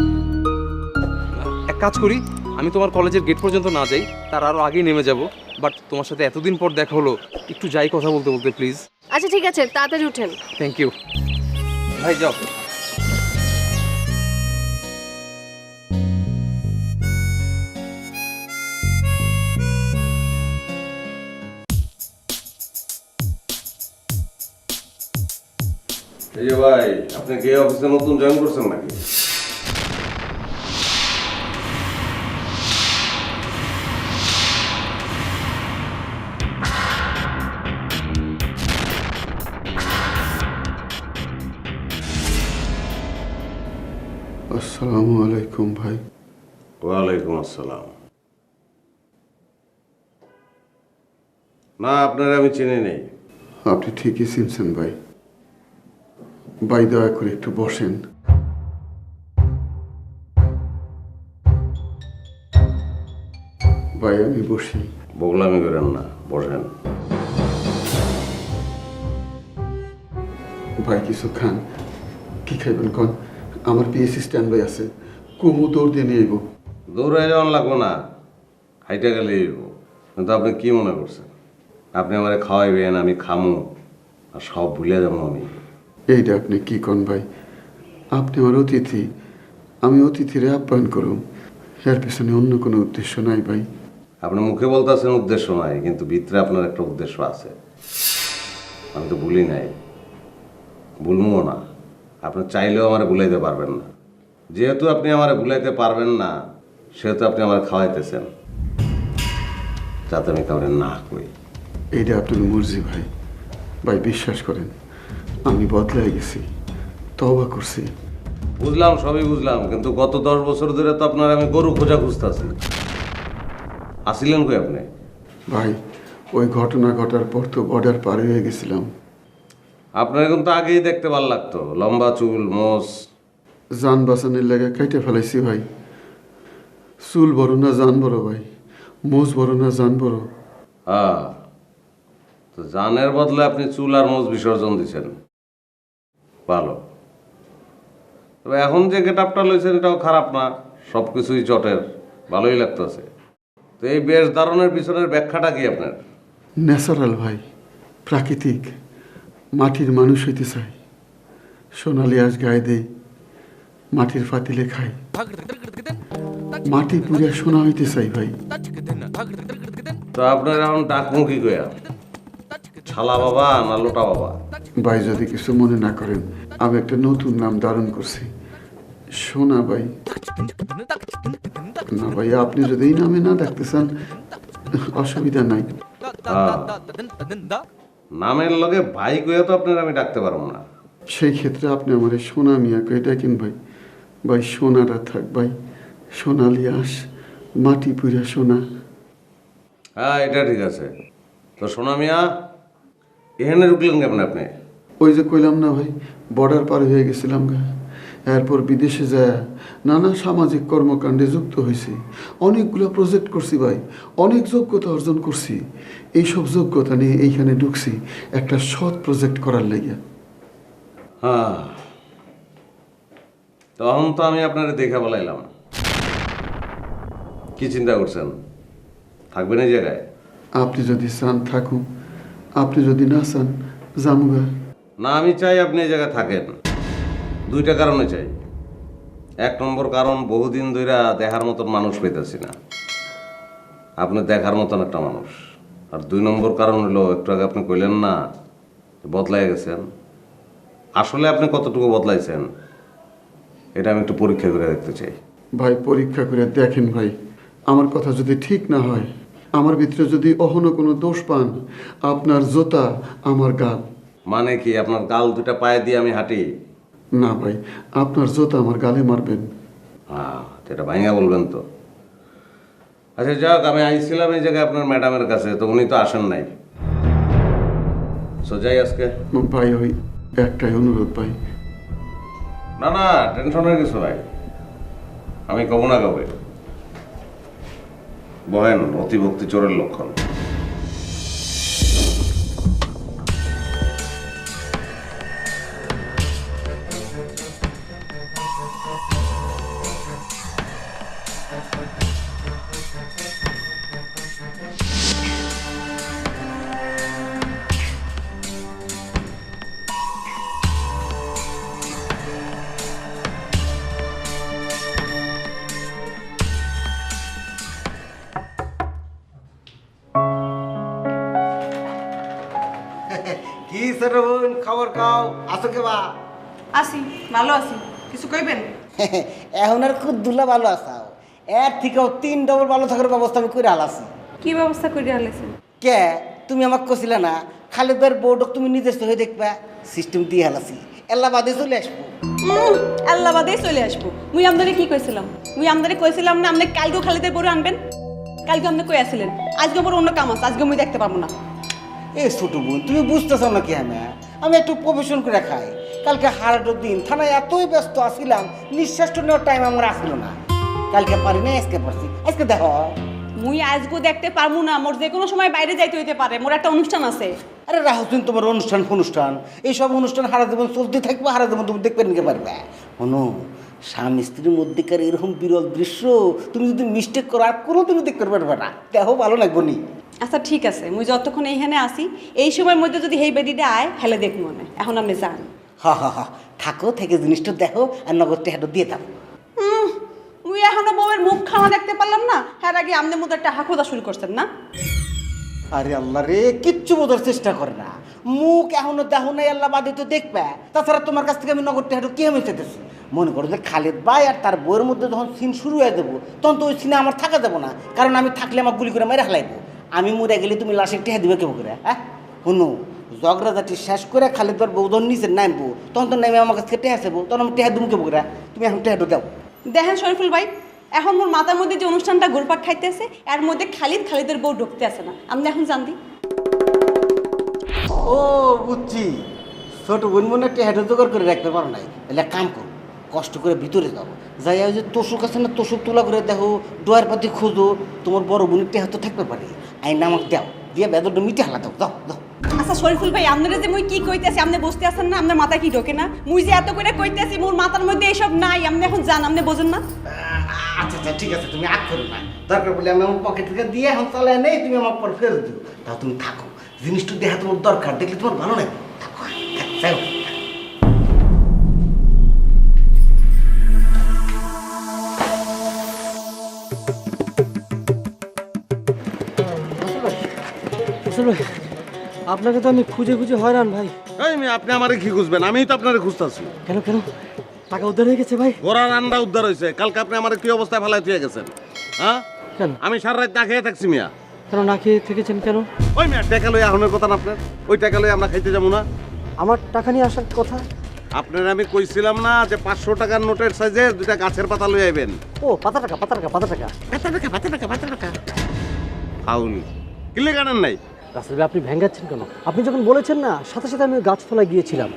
এক কাজ করি, আমি তোমার কলেজের গেট পর্যন্ত না যাই, তার আরও আগেই নেমে যাব। বাট তোমার সাথে এতদিন পর দেখা হলো, একটু যাই কথা বলতে বলতে, প্লিজ। আচ্ছা ঠিক আছে, তাড়াতাড়ি উঠেন। থ্যাংক ইউ ভাই, যাও। এই যে ভাই, আপনি কি অফিসে নতুন জয়েন করছেন নাকি? আসসালামু আলাইকুম ভাই। ওয়ালাইকুম আসসালাম। না, আপনারা আমি চিনি নেই। আপনি ঠিকই চিনছেন ভাই। ভাই দয়া করে একটু বসেন। ভাই আমি বসি। বগলামি করেন না, বসেন। ভাই কিছু খান, কি খাইবেন কন? আমার পিএসসি স্ট্যান্ড বাই আছে, কুমু দৌড় দিয়ে নিয়ে আইব। দৌড়ে যাওয়ান লাগবো না, হাইটা গেলে কিন্তু আপনি কি মনে করছেন আপনি আমারে খাওয়াইবেন, আমি খামু আর সব ভুলে যাবো আমি? এইটা আপনি কি কন ভাই? আপনি আমার অতিথি, আমি অতিথিরে আপ্যায়ন করুম, এর পেছনে অন্য কোনো উদ্দেশ্য নাই ভাই। আপনি মুখে বলতেছেন উদ্দেশ্য নাই, কিন্তু ভিতরে আপনার একটা উদ্দেশ্য আছে। আমি তো ভুলি নাই, ভুলবো না। আপনি চাইলেও আমার ভুলাইতে পারবেন না। যেহেতু আপনি আমার ভুলাইতে পারবেন না, সেহেতু আপনি আমার খাওয়াইতেছেন, যাতে আমি কাউরে না কই। এইটা আপনার মর্জি ভাই। ভাই বিশ্বাস করেন, আমি বদলাই গেছি, তওবা করছি। বুঝলাম, সবই বুঝলাম, কিন্তু গত 10 বছর ধরে তো আপনার আমি গরু খোঁজা খুঁজতেছি। আসিলেন কই আপনি? ভাই ওই ঘটনা ঘটার পর তো বর্ডার পার হয়ে গেছিলাম। আপনার কিন্তু আগেই দেখতে ভালো লাগতো, লম্বা চুল, মোষ। জান বাঁচানোর লেগে কাইটে ফেলাইছি ভাই। চুল বড় না জান বড় ভাই, মোজ বড় না জান বড়। হ্যাঁ, তো জানের বদলে আপনি চুল আর মোষ বিসর্জন দিচ্ছেন, ভালো। তবে এখন যে গেটআপটা লইছেন এটাও খারাপ না, সব কিছুই চটের, ভালোই লাগতেছে। তো এই বেশ ধারণের পিছনের ব্যাখ্যাটা কি আপনার? ন্যাচারাল ভাই, প্রাকৃতিক। মাটির মানুষ হইতে চাই, সোনালি আঁশ গায়ে দেই, মাটির ফাতিলে খাই, মাটি পুড়ে সোনা হইতে চাই ভাই। তো আপনার এখন ডাকমুখী কয়া, ছালা বাবা না লোটা বাবা? ভাই যদি কিছু মনে না করেন, আমি একটা নতুন নাম ধারণ করছি, সোনা ভাই। না ভাই, আপনি যদি এই নামে না ডাকতে চান অসুবিধা নাই। নামের লগে ভাই কয়া তো আপনার আমি ডাকতে পারবো না। সেই ক্ষেত্রে আপনি আমার সোনা মিয়া কয়ে ডাকেন ভাই। ভাই সোনাটা থাক ভাই, সোনালি আঁশ, মাটি পুরা সোনা। হ্যাঁ, এটা ঠিক আছে। তো সোনা মিয়া, এখানে ঢুকলেন কেমন আপনি? ওই যে কইলাম না ভাই, বর্ডার পার হয়ে গেছিলাম গা, এরপর বিদেশে যায় নানা সামাজিক কর্মকাণ্ডে যুক্ত হয়েছি, অনেকগুলো প্রজেক্ট করছি ভাই, অনেক যোগ্যতা অর্জন করছি। এইসব যোগ্যতা নিয়ে এইখানে ঢুকছি একটা সৎ প্রজেক্ট করার লাগিয়া। হ্যাঁ, তখন তো আমি আপনার দেখে বলাইলাম। কি চিন্তা করছেন, থাকবেন এই জায়গায়? আপনি যদি চান থাকুন, আপনি যদি না চান জামুগা। না, আমি চাই আপনি এই জায়গায় থাকেন। 2টা কারণে চাই। 1 নম্বর কারণ, বহুদিন ধরে দেখার মতন মানুষ পেতেছি না, আপনি দেখার মতন একটা মানুষ। আর 2 নম্বর কারণ হলো, একটু আগে আপনি কইলেন না বদলাই গেছেন, আসলে আপনি কতটুকু বদলাইছেন এটা আমি একটু পরীক্ষা করে দেখতে চাই। ভাই পরীক্ষা করে দেখেন ভাই, আমার কথা যদি ঠিক না হয়, আমার ভিতরে যদি অহনো কোনো দোষ পান, আপনার জোতা আমার গাল। মানে কি, আপনার গাল 2টা পায়ে দিয়ে আমি হাঁটি? না ভাই, আপনার জোতা আমার গালে মারবেন। হ্যাঁ, সেটা ভাইঙ্গা বলবেন তো। আচ্ছা যাক, আমি আইছিলাম এই জায়গায় আপনার ম্যাডামের কাছে, তো উনি তো আসেন নাই। যাই আজকে। ভাই ওই একটাই অনুরোধ ভাই। না না, টেনশনের কিছু নাই, আমি কব না কবে। বহেন, অতিভক্তি চোরের লক্ষণ। কি ছোট বোন, খবর কাও, আসো কে বা? আসি, ভালো আছি। কিছু কইবেন? এখন আর খুব দুলা ভালো আসাও, এর থেকেও 3 ডবল ভালো থাকার ব্যবস্থা আমি করে আলাসি। কি ব্যবস্থা করে আলাইছেন? কে তুমি আমাকে কছিলে না খালেদের বোর্ডক তুমি নিজস্ব হয়ে দেখবা, সিস্টেম দিয়ে হালাসি, এল্লা বাদে চলে আসবো। আল্লাহ বাদেই চলে আসবো। মুই আমদারে কি কইছিলাম? মুই আমদারে কইছিলাম না আপনি কালকেও খালিদের বড় আনবেন? কালকে আপনি কই আসছিলেন? আজকে বড় অন্য কাম আছে, আজকে মুই দেখতে পারবো না। এ ছোট বোন, তুমি বুঝতেছো না কি? আমি একটু প্রফেশন করে খাই। কালকে হারাটোর দিন থানায় এতই ব্যস্ত আসছিলাম, নিঃশ্বাস নেওয়ার টাইম আমার আসছিল না। কালকে পারি না, আজকে পারছি। আজকে দেখো মুই আজগো দেখতে পারবো না, মোর যে কোনো সময় বাইরে যাইতে হইতে পারে, মোর একটা অনুষ্ঠান আছে। আরে রাহুল, তোমার অনুষ্ঠান এইসব অনুষ্ঠান হারা জীবন চলতে থাকবে, হারা জীবন তুমি দেখবে নিতে পারবে। শোনো, স্বামী স্ত্রীর মধ্যেকার এরকম বিরল দৃশ্য তুমি যদি মিস্টেক করো আর কোনো তুমি দেখতে পারবে না, দেখো ভালো লাগবো নি। আচ্ছা ঠিক আছে, মুই যতক্ষণ এইখানে আসি এই সময়ের মধ্যে যদি হেই বেদিটা আয় হেলে দেখ মনে। এখন আপনি যান। হা থাকো, থেকে জিনিসটা দেখো আর নগদ টাকাটা দিয়ে দাও। মুই এখনো বউয়ের মুখ খাওয়া দেখতে পারলাম না, হ্যাঁ আগে আমনে মধ্যে একটা হাঁকোদা শুরু করছেন না। আরে আল্লাহ রে, কিচ্ছু বোঝার চেষ্টা করে না, মুখ এখনো দেখো নাই, আল্লাহ বাদে তো দেখবে। তাছাড়া তোমার কাছ থেকে আমি নগদ টাকাটা কি আমি চেতেছি? মনে করো যে খালেদ ভাই আর তার বউয়ের মধ্যে যখন সিন শুরু হয়ে যাবো, তখন তো ওই সিনে আমার থাকা যাবো না, কারণ আমি থাকলে আমার গুলি করে মেরে হালাইবো। আমি মরে গেলে তুমি লাশে টেহা দিবে কেমন করে? হ্যাঁ শুনো, জগরাজাটি শেষ করে খালেদ ভাইয়ের বউ যখন নিচে নামবো, তখন তো নেমে আমার কাছ থেকে টেহা চাবো, তখন আমি টেহা দুম কেমন করে? তুমি এখন টেহাটা দাও। দেখেন শরীফুল ভাই, এখন মোর মাথার মধ্যে যে অনুষ্ঠানটা ঘুরপাক খাইতেছে এর মধ্যে খালিদের বউ ঢুকতে আসে না, আপনি এখন জান দি। ও বুঝছি, ছোট বোন মনে টেহাটা জোগাড় করে রাখতে পারো নাই, এলে কাম করো, কষ্ট করে ভিতরে যাও, যাই ওই যে তোষক আছে না, তোষক তোলা করে দেখো, ডোয়ার পাতি খোঁজো, তোমার বড় বোনের টেহা তো থাকতে পারে, আইন আমাকে দাও, দিয়ে বেদরটা মিটে হালা দাও, দাও দাও। আচ্ছা শরীফুল ভাই, আপনারা যে মুই কি কইতেছি আপনি বুঝতে আসেন না? আপনার মাথা কি ঢোকে না? মুই যে এত করে কইতেছি মোর মাথার মধ্যে এইসব নাই, আপনি এখন জান, আপনি বোঝেন না? আচ্ছা আচ্ছা ঠিক আছে, তুমি আগ করো না, দরকার বলে আমি আমার পকেট থেকে দিয়ে এখন চালায় নেই, তুমি আমার পর ফেরত দিও। তাও তুমি থাকো, জিনিসটা দেখা তোমার দরকার, দেখলে তোমার ভালো লাগবে, থাকো যাও। আসলে আপনাকে তো আমি খুঁজে খুঁজে হয়রান ভাই। আপনি আমারে কি খুঁজবেন? আমিই তো আপনারে খুঁজতেছি। কেন কেন টাকা উদ্ধার হয়ে গেছে ভাই? ঘোড়ার আন্ডা উদ্ধার হয়েছে। কালকে আপনি আমার কি অবস্থায় ফেলাই দিয়ে গেছেন? হ্যাঁ, কেন আমি সারা রাত না খেয়ে থাকছি মিয়া। কেন না খেয়ে থেকেছেন কেন? ওই মিয়া টাকা লই আহনের কথা না আপনার, ওই টাকা লই আমরা খাইতে যাবো না? আমার টাকা নিয়ে আসার কথা। আপনার আমি কইছিলাম না যে 500 টাকার নোটের সাইজে দুইটা গাছের পাতা লই আইবেন? ও পাতা টাকা পাতা টাকা পাতা টাকা পাতা টাকা। ফাউল কিলে গানেন নাই? রাসেল ভাই আপনি ভেঙ্গাচ্ছেন কেন? আপনি যখন বলেছেন না, সাথে সাথে আমি গাছতলায় গিয়েছিলাম,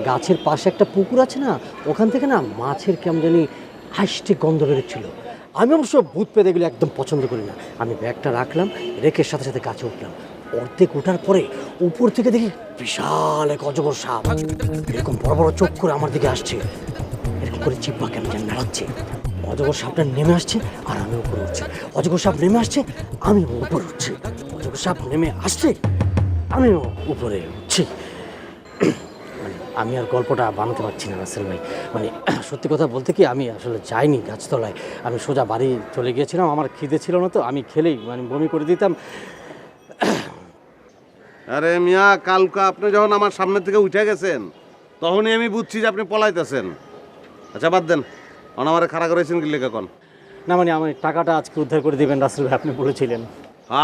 গাছের পাশে একটা পুকুর আছে না, ওখান থেকে না মাছের কেমন জানি হাসতে গন্ধ বেরোচ্ছিল। আমি অবশ্য ভূত পেতে গেলে একদম পছন্দ করি না। আমি ব্যাগটা রাখলাম, রেখে সাথে সাথে গাছে উঠলাম। অর্ধেক ওঠার পরে উপর থেকে দেখি বিশাল এক অজগর সাপ, এরকম বড় বড় চোখ করে আমার দিকে আসছে, এরকম করে চিপ্পা কেমন যেন নাড়াচ্ছে। অজগর সাপটা নেমে আসছে আর আমি উপরে উঠছি, অজগর সাপ নেমে আসছে, আমি উপরে উঠছি, অজগর সাপ নেমে আসছে, আমিও উপরে উঠছি। মানে আমি আর গল্পটা বানাতে পারছি না রাসেল ভাই। মানে সত্যি কথা বলতে কি, আমি আসলে যাইনি গাছতলায়, আমি সোজা বাড়ি চলে গিয়েছিলাম। আমার খিদে ছিল না তো, আমি খেলেই মানে বমি করে দিতাম। আরে মিয়া, কালকে আপনি যখন আমার সামনে থেকে উঠে গেছেন তখনই আমি বুঝছি যে আপনি পলাইতেছেন। আচ্ছা বাদ দেন, অন আমারে খাড়া করেছেন কি লেখা কন? না মানে আমার টাকাটা আজকে উদ্ধার করে দেবেন রাসেল ভাই, আপনি বলেছিলেন।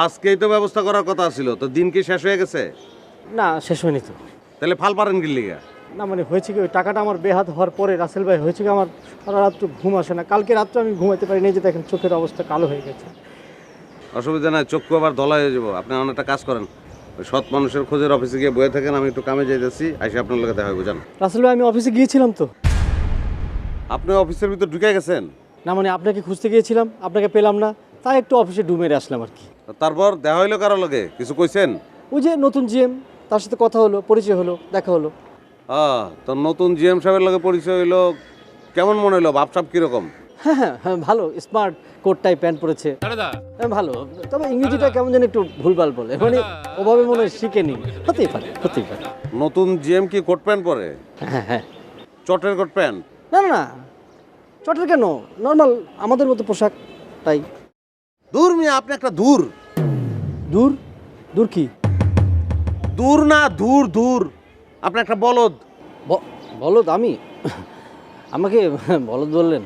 আজকেই তো ব্যবস্থা করার কথা ছিল, তো দিন কি শেষ হয়ে গেছে? না শেষ হয়নি তো। তাহলে ফাল পারেন কি লেখা? না মানে হয়েছে কি, ওই টাকাটা আমার বেহাত হওয়ার পরে রাসেল ভাই হয়েছে কি, আমার সারা রাত্র ঘুম আসে না। কালকে রাত্রে আমি ঘুমাতে পারিনি, যে দেখেন চোখের অবস্থা কালো হয়ে গেছে। অসুবিধা নাই, চক্ষু আবার ধলা হয়ে যাবো। আপনি অনেকটা কাজ করেন, ওই সৎ মানুষের খোঁজের অফিসে গিয়ে বয়ে থাকেন, আমি একটু কামে যাইতেছি, আইসে আপনার লোকে দেখা হবে। জান রাসেল ভাই আমি অফিসে গিয়েছিলাম তো। আপনি অফিসের ভিতর ঢুকে গেছেন? না মানে আপনাকে খুঁজতে গিয়েছিলাম, আপনাকে পেলাম না, তাই একটু অফিসে ডুমেরে আসলাম আর কি। তারপর দেখা হইলো কারো লগে? কিছু কইছেন? ওই যে নতুন জিএম, তার সাথে কথা হলো, পরিচয় হলো, দেখা হলো। তো নতুন জিএম সাহেবের লগে পরিচয় হইলো, কেমন মনে হইলো? ভাবসাব কিরকম? হ্যাঁ হ্যাঁ ভালো, স্মার্ট, কোট টাই প্যান্ট পরেছে, ভালো। তবে ইংরেজিটা কেমন যেন একটু ভুলভাল বলে, মানে ওভাবে মনে হয় শিখেনি। হতেই পারে, হতেই পারে। নতুন জিএম কি কোট প্যান্ট পরে? হ্যাঁ হ্যাঁ। চটের কোট প্যান্ট? না না না, চটের কেন, নর্মাল আমাদের মতো পোশাক, তাই। দূর মিয়া, আপনি একটা দূর। দূর? দূর কি? দূর না, দূর দূর। আপনি একটা বলদ। বলদ? আমি? আমাকে বলদ বললেন?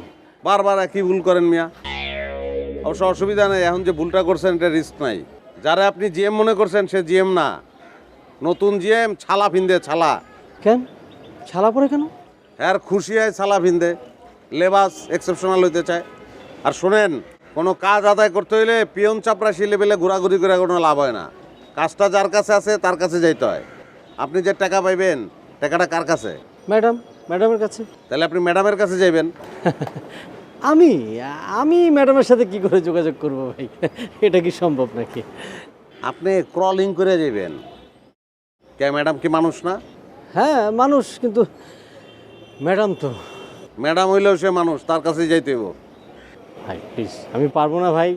বারবার একই ভুল করেন মিয়া। অবশ্য অসুবিধা নেই, এখন যে ভুলটা করছেন এটা রিস্ক নাই। যারা আপনি জিএম মনে করছেন সে জিএম না, নতুন জিএম ছালা ফিন্দে, ছালা। কেন ছালা পরে কেন? আর খুশি হয় ছালা ফিন্দে, লেবাস এক্সেপশনাল হইতে চায়। আর শোনেন, কোনো কাজ আদায় করতে হইলে পিয়ন চাপরাশি লেভেলে ঘোরাঘুরি করে কোনো লাভ হয় না। কাজটা যার কাছে আছে তার কাছে যাইতে হয়। আপনি যে টাকা পাইবেন, টাকাটা কার কাছে? ম্যাডামের কাছে। তাহলে আপনি ম্যাডামের কাছে যাইবেন। আমি ম্যাডামের সাথে কি করে যোগাযোগ করব ভাই? এটা কি সম্ভব নাকি? আপনি ক্রলিং করে যাবেন। কে ম্যাডাম কি মানুষ না? হ্যাঁ মানুষ, কিন্তু ম্যাডাম তো। ম্যাডাম হইলেও সে মানুষ, তার কাছেই যাইতে হইব। ভাই প্লিজ, আমি পারবো না ভাই,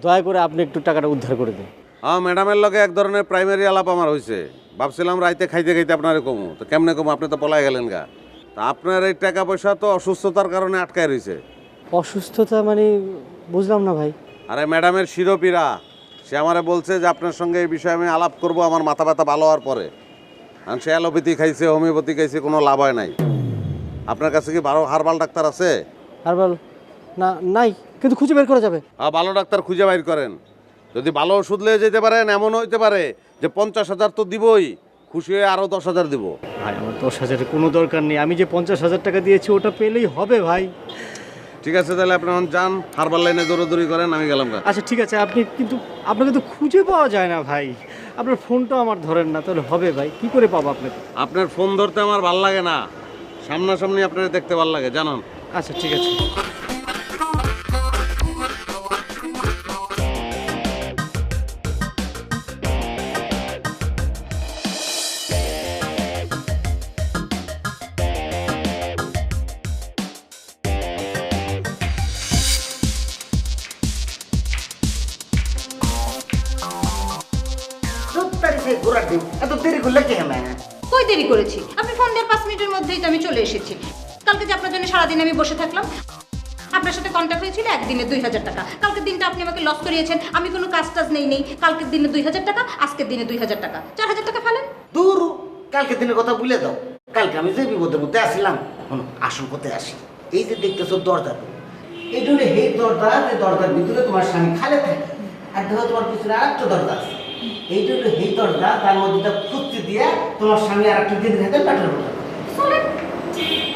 দয়া করে আপনি একটু টাকাটা উদ্ধার করে দিন। হ্যাঁ, ম্যাডামের লগে এক ধরনের প্রাইমারি আলাপ আমার হয়েছে। ভাবছিলাম রাইতে খাইতে খাইতে আপনারে কমু, তো কেমনে কমু? আপনি তো পলাই গেলেন গা। তা আপনার এই টাকা পয়সা তো অসুস্থতার কারণে আটকায় রয়েছে। অসুস্থতা মানে বুঝলাম না ভাই। আরে ম্যাডামের শিরোপীড়া, সে আমারে বলছে যে আপনার সঙ্গে এই বিষয়ে আমি আলাপ করব আমার মাথা ব্যথা ভালো হওয়ার পরে। আর সে অ্যালোপ্যাথি খাইছে, হোমিওপ্যাথি খাইছে, কোনো লাভ হয় নাই। আপনার কাছে কি ভালো হারবাল ডাক্তার আছে? হারবাল না, নাই, কিন্তু খুঁজে বের করা যাবে। হ্যাঁ, ভালো ডাক্তার খুঁজে বাইর করেন। যদি ভালো ওষুধ লিয়ে যেতে পারেন, এমন হইতে পারে যে 50,000 তো দিবই, খুশি হয়ে আরও 10,000 দিব। ভাই আমার 10,000-এর কোনো দরকার নেই, আমি যে 50,000 টাকা দিয়েছি ওটা পেলেই হবে ভাই। ঠিক আছে, তাহলে আপনি এখন যান, হারবাল লাইনে দৌড়াদৌড়ি করেন, আমি গেলাম গা। আচ্ছা ঠিক আছে, আপনাকে তো খুঁজে পাওয়া যায় না ভাই, আপনার ফোনটা আমার ধরেন না, তাহলে হবে ভাই? কি করে পাবো আপনাকে? আপনার ফোন ধরতে আমার ভাল লাগে না, সামনাসামনি আপনার দেখতে ভাল লাগে, জানান। আচ্ছা ঠিক আছে। ঘোরার ডিম এত দেরি করলে কেন? কই দেরি করেছি? আপনি ফোন দেওয়ার 5 মিনিটের মধ্যেই তো আমি চলে এসেছি। কালকে যে আপনার জন্য সারাদিন আমি বসে থাকলাম, আপনার সাথে কন্ট্যাক্ট হয়েছিল একদিনে 2,000 টাকা। কালকের দিনটা আপনি আমাকে লস করিয়েছেন, আমি কোনো কাজ টাজ নেই। কালকের দিনে 2,000 টাকা, আজকের দিনে 2,000 টাকা, 4,000 টাকা ফেলেন। দূর, কালকে দিনের কথা ভুলে দাও। কালকে আমি যে বিপদের মধ্যে আসছিলাম, আসল কোথায় আসি? এই যে দেখতেছো দরজা, এইটা হলো এই দরজা, যে দরজার ভিতরে তোমার স্বামী খালে থাকে, আর দেখো তোমার পিছনে আরেকটা দরজা আছে। এইটা হলো এই দরজা, তার মধ্যে ফুটতে দিয়ে তোমার স্বামী আর একটা দিন হাতে পেটের মতো।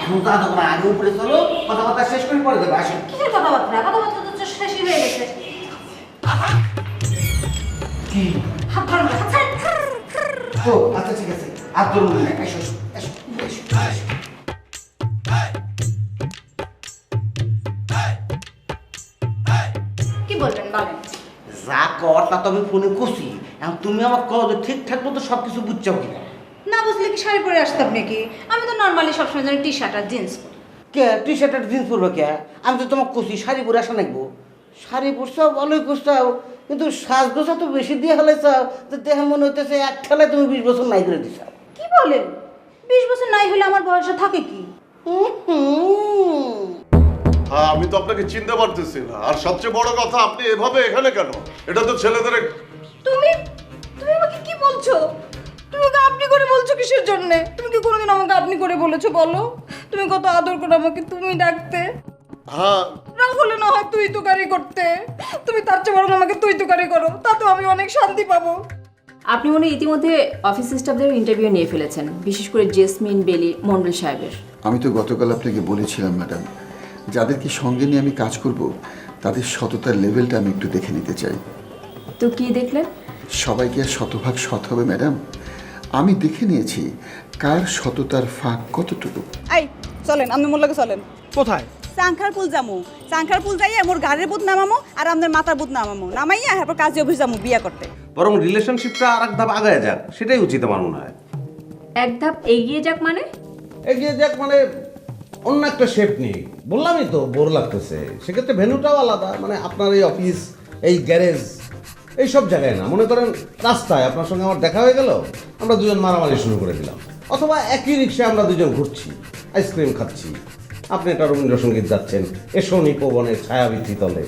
এখন তো আদৌ না, আগে উপরে চলো, কথাবার্তা শেষ করে পরে দেবে। আসো। কিসের কথাবার্তা? কথাবার্তা তো শেষই হয়ে গেছে। কি? হাত ধরুন, হাত ছাড়েন। ও আচ্ছা ঠিক আছে, আর তোর মনে নেই। এসো এসো এসো এসো এসো। কি বলবেন বলেন? যা কর তা তো আমি ফোনে করছি, এখন তুমি আমার কও যে ঠিকঠাক মতো সব কিছু বুঝছাও কিনা। না বুঝলে কি শাড়ি পরে আসতাম নাকি? আমি তো নর্মালি সবসময় যেন টি শার্ট আর জিন্স পরি। কে টি শার্ট আর জিন্স পরবে কে? আমি তো তোমাকে করছি শাড়ি পরে আসা নাকবো। শাড়ি পরছাও ভালোই করছাও, কিন্তু সাজগোজা তো বেশি দিয়ে হলেছাও, তো দেখে মনে হইতেছে এক ঠেলায় তুমি 20 বছর নাই করে দিছাও। কি বলেন? 20 বছর নাই হলে আমার বয়সে থাকে কি? হ্যাঁ, আমি তো আপনাকে চিনতে পারতেছি না। আর সবচেয়ে বড় কথা, আপনি এভাবে এখানে কেন? এটা তো ছেলেদের। তুমি তুমি আমাকে কি বলছো? তুমি আমাকে আপনি করে বলছো কিসের জন্য? তুমি কি কোনোদিন আমাকে আপনি করে বলেছো বলো? তুমি কত আদর করে আমাকে তুমি ডাকতে। হ্যাঁ, রাহুলে না হয় তুই তুকারি করতে, তুমি তার চেয়ে বরং আমাকে তুই তুকারি করো, তাতেও আমি অনেক শান্তি পাবো। আপনি মনে হয় ইতিমধ্যে অফিস স্টাফদের ইন্টারভিউ নিয়ে ফেলেছেন, বিশেষ করে জেসমিন, বেলি, মন্ডল সাহেবের। আমি তো গতকাল আপনাকে বলেছিলাম ম্যাডাম, যাদেরকে সঙ্গে নিয়ে আমি কাজ করব তাদের সততার লেভেলটা আমি একটু দেখে নিতে চাই। তো কি দেখলেন? সবাইকে আর শতভাগ সৎ হবে ম্যাডাম? আমি দেখে নিয়েছি কার সততার ফাঁক কতটুকু। এই চলেন, আপনি মোর লাগে চলেন। কোথায়? চাংখার পুল যামু। চাংখার পুল যাইয়া মোর গাড়ির বুথ নামামো আর আমাদের মাথার বুথ নামামো, নামাইয়া এরপর কাজী অফিস যামু বিয়া করতে। বরং রিলেশনশিপটা আর এক ধাপ আগায় যাক, সেটাই উচিত আমার মনে হয়। এক ধাপ এগিয়ে যাক মানে? এগিয়ে যাক মানে অন্য একটা শেপ নেই। বললামই তো বোর লাগতেছে, সেক্ষেত্রে ভেন্যুটাও আলাদা। মানে আপনার এই অফিস, এই গ্যারেজ, এই সব জায়গায় না, মনে করেন রাস্তায় আপনার সঙ্গে আমার দেখা হয়ে গেল, আমরা দুজন মারামারি শুরু করে দিলাম। অথবা একই রিক্সায় আমরা দুজন ঘুরছি, আইসক্রিম খাচ্ছি, আপনি একটা রবীন্দ্রসঙ্গীত যাচ্ছেন, এসো নিপবনের ছায়াবৃত্তি তলে।